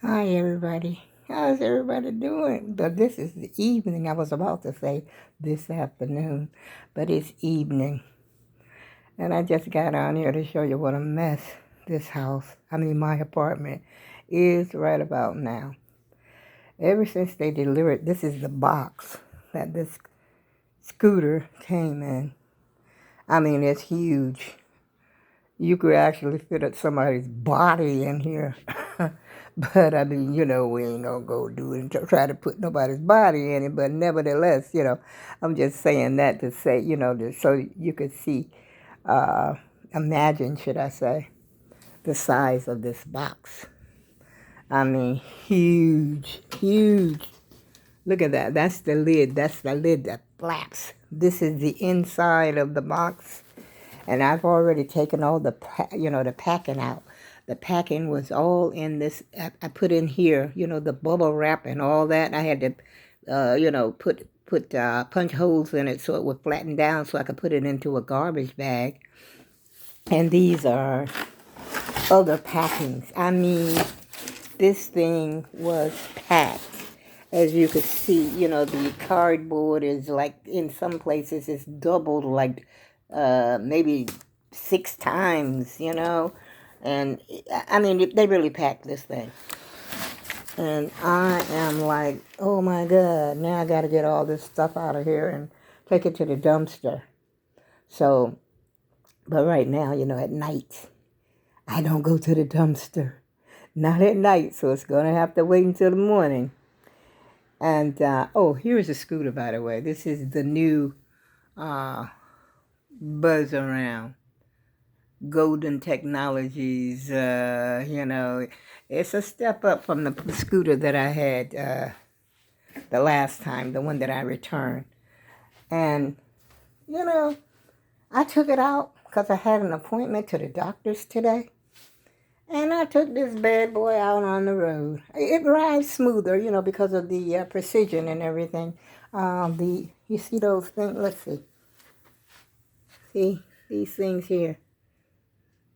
Hi, everybody. How's everybody doing? But this is the evening. I was about to say this afternoon, but it's evening. And I just got on here to show you what a mess this my apartment, is right about now. Ever since they delivered, this is the box that this scooter came in. It's huge. You could actually fit somebody's body in here. But we ain't gonna go do it and try to put nobody's body in it. But nevertheless, I'm just saying that to say, so you could see, imagine, should I say, the size of this box. Huge, huge. Look at that. That's the lid. That's the lid that flaps. This is the inside of the box. And I've already taken all the packing out. The packing was all in this. I put in here, the bubble wrap and all that. I had to, put punch holes in it so it would flatten down so I could put it into a garbage bag. And these are other packings. This thing was packed. As you could see, the cardboard is like, in some places, it's doubled, like maybe 6 times, And they really packed this thing. And I am like, oh my God, now I got to get all this stuff out of here and take it to the dumpster. So, but right now, at night, I don't go to the dumpster. Not at night, so it's going to have to wait until the morning. And, here's a scooter, by the way. This is the new buzz around. Golden Technologies, it's a step up from the scooter that I had the last time, the one that I returned. And, I took it out because I had an appointment to the doctor's today. And I took this bad boy out on the road. It rides smoother, because of the precision and everything. You see those things? Let's see. See these things here.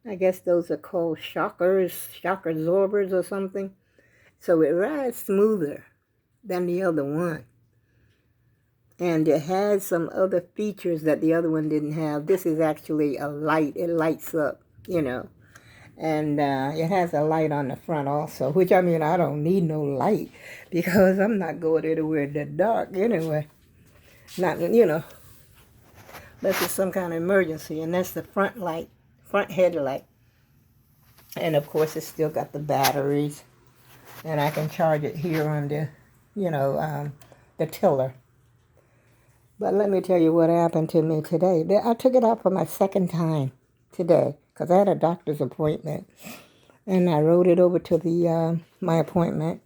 I guess those are called shock absorbers or something. So it rides smoother than the other one. And it has some other features that the other one didn't have. This is actually a light. It lights up, And it has a light on the front also, which I don't need no light because I'm not going anywhere in the dark anyway. Not, unless it's some kind of emergency. And that's the front light, front headlight. And of course, it's still got the batteries. And I can charge it here on the tiller. But let me tell you what happened to me today. I took it out for my second time today because I had a doctor's appointment. And I rode it over to my appointment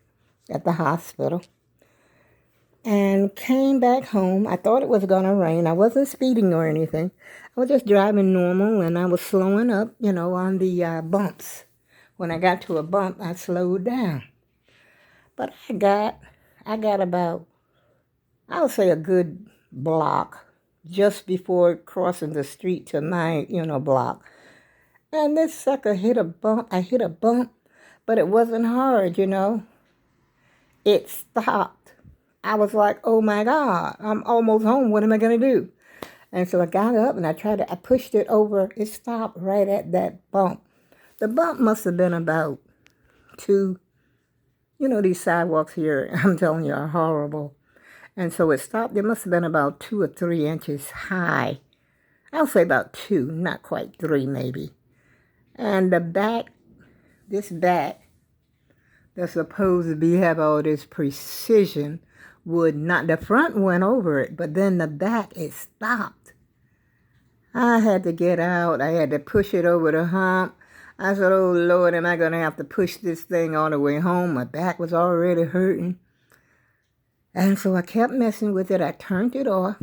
at the hospital. And came back home. I thought it was going to rain. I wasn't speeding or anything. I was just driving normal, and I was slowing up, on the bumps. When I got to a bump, I slowed down. But I got about, I would say, a good block just before crossing the street to my, block. And this sucker hit a bump. I hit a bump, but it wasn't hard, It stopped. I was like, oh my God, I'm almost home. What am I going to do? And so I got up and I pushed it over. It stopped right at that bump. The bump must have been about 2, these sidewalks here, I'm telling you, are horrible. And so it stopped. It must have been about 2 or 3 inches high. I'll say about 2, not quite 3 maybe. And this back, that's supposed to have all this precision, would not. The front went over it, but then the back, it stopped. I had to get out. I had to push it over the hump. I said, oh, Lord, am I going to have to push this thing all the way home? My back was already hurting. And so I kept messing with it. I turned it off.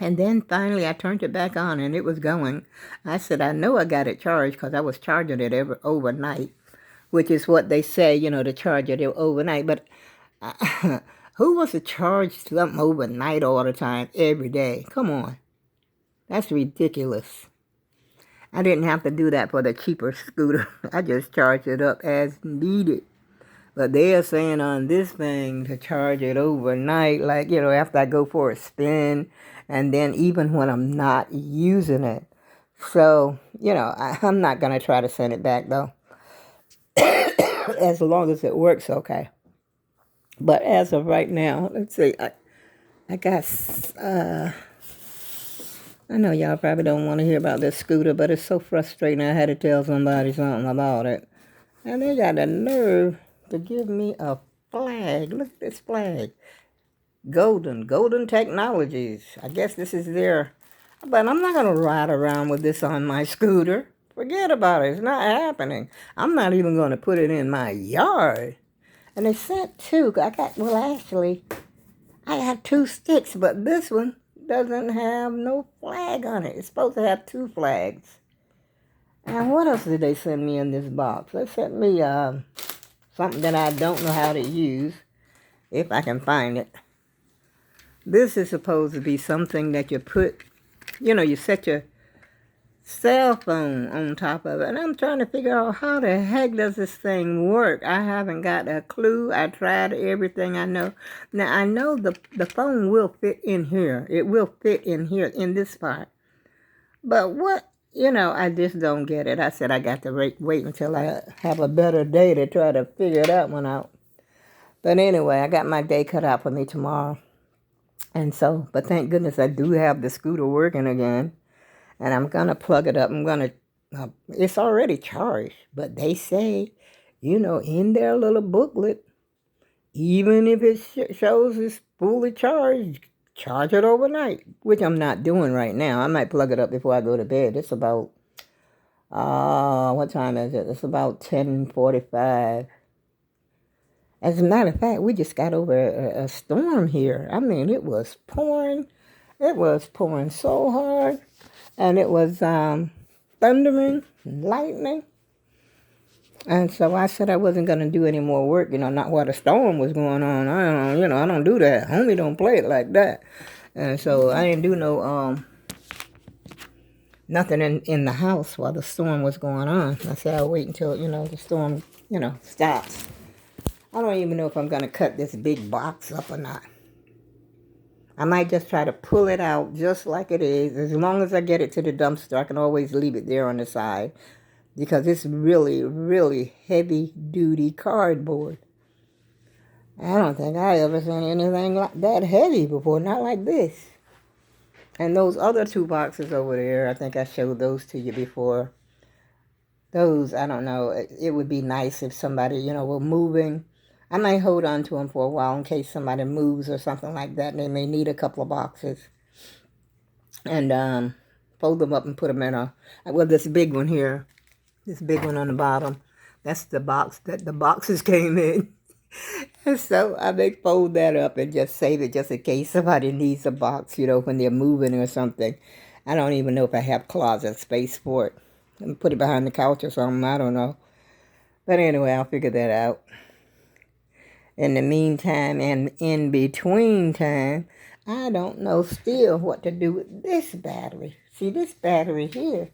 And then finally I turned it back on, and it was going. I said, I know I got it charged because I was charging it overnight, which is what they say, to charge it overnight. But who wants to charge something overnight all the time, every day? Come on. That's ridiculous. I didn't have to do that for the cheaper scooter. I just charged it up as needed. But they are saying on this thing to charge it overnight, like, after I go for a spin, and then even when I'm not using it. So, I'm not going to try to send it back, though, as long as it works okay. But as of right now, let's see, I got, I know y'all probably don't want to hear about this scooter, but it's so frustrating. I had to tell somebody something about it. And they got the nerve to give me a flag. Look at this flag. Golden Technologies. I guess this is their, but I'm not going to ride around with this on my scooter. Forget about it. It's not happening. I'm not even going to put it in my yard. And they sent two. Actually, I have two sticks, but this one doesn't have no flag on it. It's supposed to have two flags. And what else did they send me in this box? They sent me something that I don't know how to use, if I can find it. This is supposed to be something that you put, you set your cell phone on top of it. And I'm trying to figure out how the heck does this thing work. I haven't got a clue. I tried everything I know. Now, I know the phone will fit in here. It will fit in here, in this part. But what, I just don't get it. I said I got to wait until I have a better day to try to figure that one out. But anyway, I got my day cut out for me tomorrow. And so, but thank goodness I do have the scooter working again. And I'm going to plug it up. It's already charged. But they say, in their little booklet, even if it shows it's fully charged, charge it overnight, which I'm not doing right now. I might plug it up before I go to bed. It's about, what time is it? It's about 10:45. As a matter of fact, we just got over a storm here. I mean, it was pouring. It was pouring so hard. And it was thundering, lightning. And so I said I wasn't going to do any more work, not while the storm was going on. I don't do that. Homie don't play it like that. And so I didn't do nothing in the house while the storm was going on. I said I'll wait until, the storm, stops. I don't even know if I'm going to cut this big box up or not. I might just try to pull it out just like it is. As long as I get it to the dumpster, I can always leave it there on the side. Because it's really, really heavy-duty cardboard. I don't think I ever seen anything like that heavy before, not like this. And those other two boxes over there, I think I showed those to you before. Those, I don't know, it would be nice if somebody, were moving. I might hold on to them for a while in case somebody moves or something like that, and they may need a couple of boxes. And fold them up and put them in this big one here. This big one on the bottom, that's the box that the boxes came in. And so I may fold that up and just save it just in case somebody needs a box, when they're moving or something. I don't even know if I have closet space for it. And put it behind the couch or something, I don't know. But anyway, I'll figure that out. In the meantime and in between time, I don't know still what to do with this battery. See, this battery here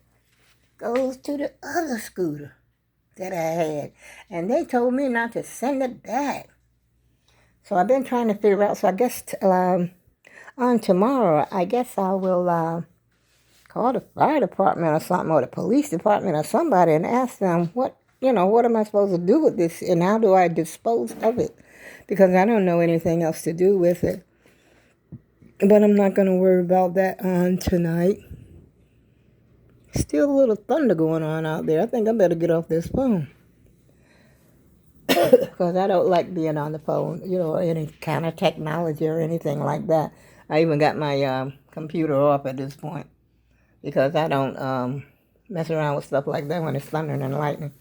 goes to the other scooter that I had. And they told me not to send it back. So I've been trying to figure out. So I guess on tomorrow, I guess I will call the fire department or something, or the police department or somebody, and ask them what am I supposed to do with this and how do I dispose of it? Because I don't know anything else to do with it. But I'm not going to worry about that on tonight. Still a little thunder going on out there. I think I better get off this phone. Because I don't like being on the phone, any kind of technology or anything like that. I even got my computer off at this point. Because I don't mess around with stuff like that when it's thundering and lightning.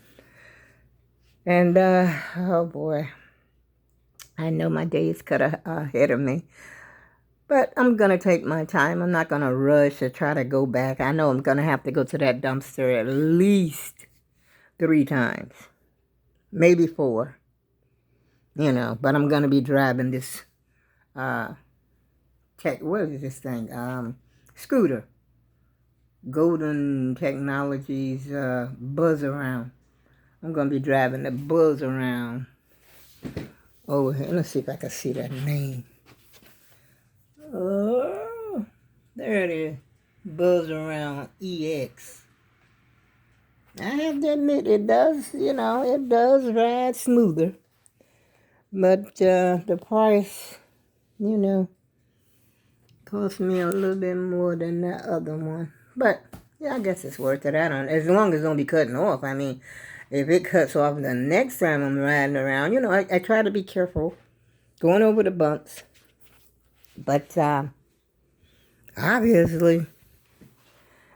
And, oh boy. I know my day is cut ahead of me. But I'm going to take my time. I'm not going to rush or try to go back. I know I'm going to have to go to that dumpster at least 3 times. Maybe 4. But I'm going to be driving this, what is this thing? Scooter. Golden Technologies Buzz Around. I'm going to be driving the Buzz Around over here. Let's see if I can see that name. Oh, there it is. Buzz Around EX. I have to admit, it does, it does ride smoother. But the price, you know, cost me a little bit more than that other one. But, yeah, I guess it's worth it. I don't, as long as it don't be cutting off. I mean, if it cuts off the next time I'm riding around, I try to be careful going over the bumps. But obviously,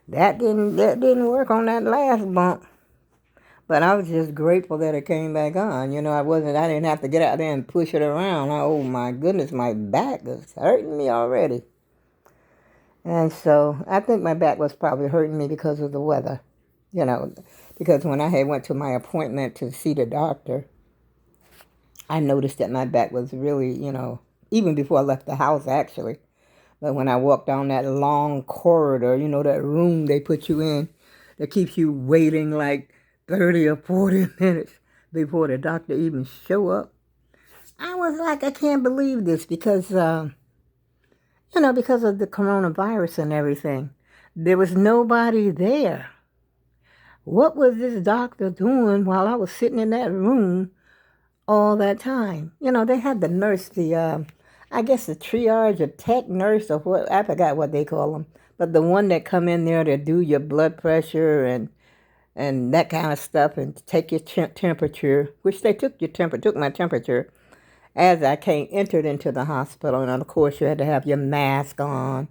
that didn't work on that last bump. But I was just grateful that it came back on. I didn't have to get out there and push it around. Oh my goodness, my back is hurting me already. And so I think my back was probably hurting me because of the weather. Because when I had went to my appointment to see the doctor, I noticed that my back was really, even before I left the house actually. But when I walked down that long corridor, that room they put you in that keeps you waiting like 30 or 40 minutes before the doctor even show up, I was like, I can't believe this because, because of the coronavirus and everything. There was nobody there. What was this doctor doing while I was sitting in that room all that time? They had the nurse, I guess the triage or tech nurse or what, I forgot what they call them. But the one that come in there to do your blood pressure and that kind of stuff and take your temperature, which they took my temperature as I entered into the hospital. And of course you had to have your mask on.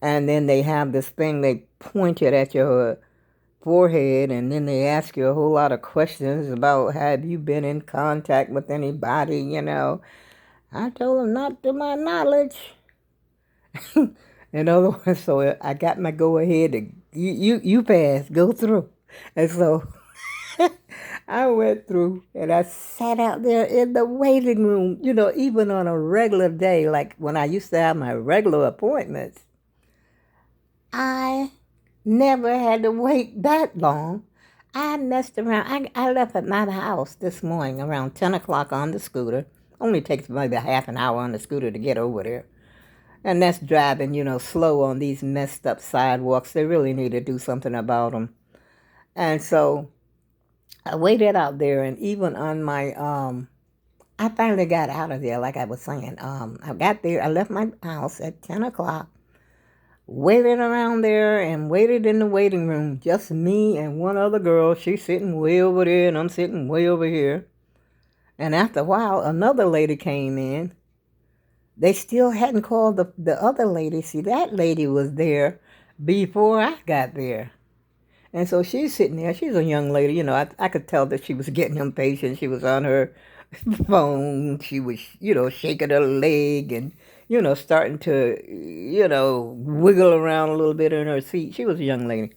And then they have this thing they pointed at your forehead, and then they ask you a whole lot of questions about have you been in contact with anybody. I told them not to my knowledge. In other words, so I got my go ahead to you pass, go through. And so I went through and I sat out there in the waiting room, even on a regular day, like when I used to have my regular appointments. I never had to wait that long. I messed around. I left at my house this morning around 10 o'clock on the scooter. Only takes maybe a half an hour on the scooter to get over there. And that's driving, slow on these messed up sidewalks. They really need to do something about them. And so I waited out there, and even on my, I finally got out of there, like I was saying. I got there, I left my house at 10 o'clock, waited around there and waited in the waiting room. Just me and one other girl. She's sitting way over there, and I'm sitting way over here. And after a while, another lady came in. They still hadn't called the other lady. See, that lady was there before I got there. And so she's sitting there. She's a young lady. I could tell that she was getting impatient. She was on her phone. She was, shaking her leg and, starting to, wiggle around a little bit in her seat. She was a young lady.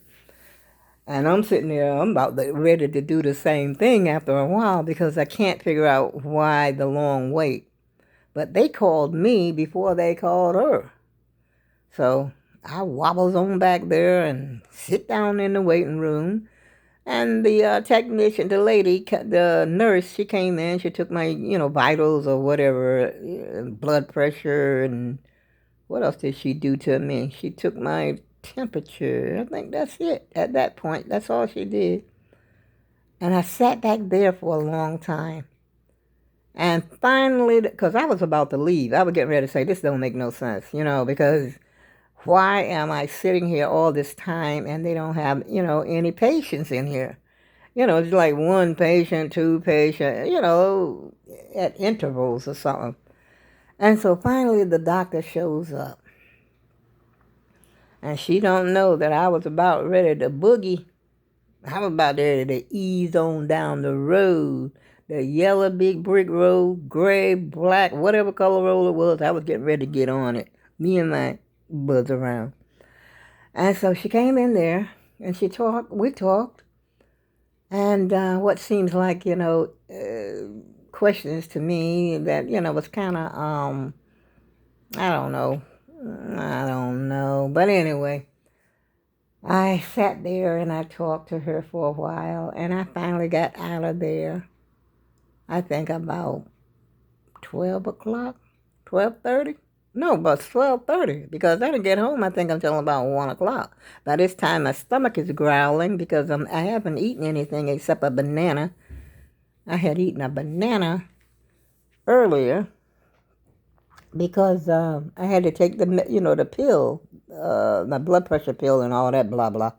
And I'm sitting there. I'm about ready to do the same thing after a while because I can't figure out why the long wait. But they called me before they called her. So I wobbles on back there and sit down in the waiting room. And the technician, the nurse, she came in. She took my, vitals or whatever, blood pressure, and what else did she do to me? She took my temperature. I think that's it at that point. That's all she did. And I sat back there for a long time. And finally, because I was about to leave, I was getting ready to say, this don't make no sense, because why am I sitting here all this time and they don't have, any patients in here? It's like one patient, two patient, at intervals or something. And so finally the doctor shows up. And she don't know that I was about ready to boogie. I was about ready to ease on down the road. The yellow big brick road, gray, black, whatever color road it was, I was getting ready to get on it. Me and my buzz around. And so she came in there and we talked. And what seems like, questions to me that, was kind of, I don't know. But anyway, I sat there and I talked to her for a while, and I finally got out of there. I think about 12 o'clock, 12:30. No, but 12:30 because I didn't get home, I think, until about 1 o'clock. By this time, my stomach is growling because I haven't eaten anything except a banana. I had eaten a banana earlier because I had to take the pill, my blood pressure pill and all that blah, blah.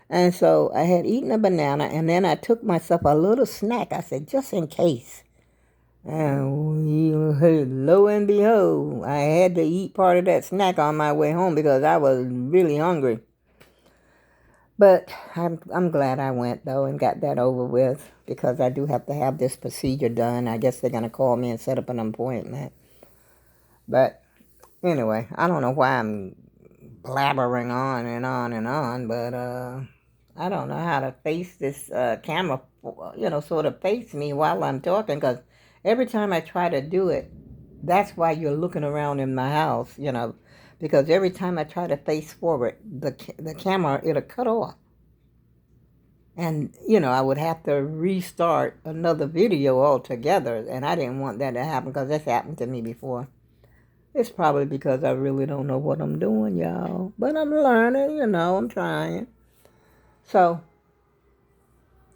And so I had eaten a banana, and then I took myself a little snack. I said, just in case. And lo and behold, I had to eat part of that snack on my way home because I was really hungry. But I'm glad I went, though, and got that over with because I do have to have this procedure done. I guess they're going to call me and set up an appointment. But anyway, I don't know why I'm blabbering on and on and on, but I don't know how to face this camera, sort of face me while I'm talking, because every time I try to do it, that's why you're looking around in my house, because every time I try to face forward, the camera, it'll cut off. And, I would have to restart another video altogether, and I didn't want that to happen because that's happened to me before. It's probably because I really don't know what I'm doing, y'all. But I'm learning, I'm trying. So,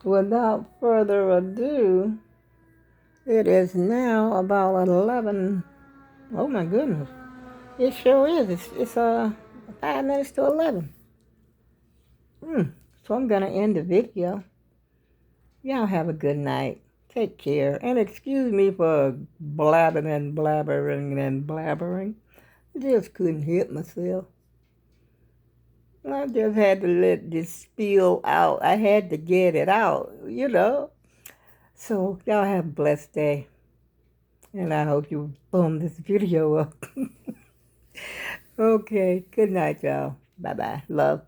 without further ado, it is now about 11. Oh my goodness. It sure is. It's 5 minutes to 11. So I'm going to end the video. Y'all have a good night. Take care. And excuse me for blabbing and blabbering and blabbering. I just couldn't hit myself. I just had to let this spill out. I had to get it out, So y'all have a blessed day. And I hope you bum this video up. Okay. Good night, y'all. Bye-bye. Love.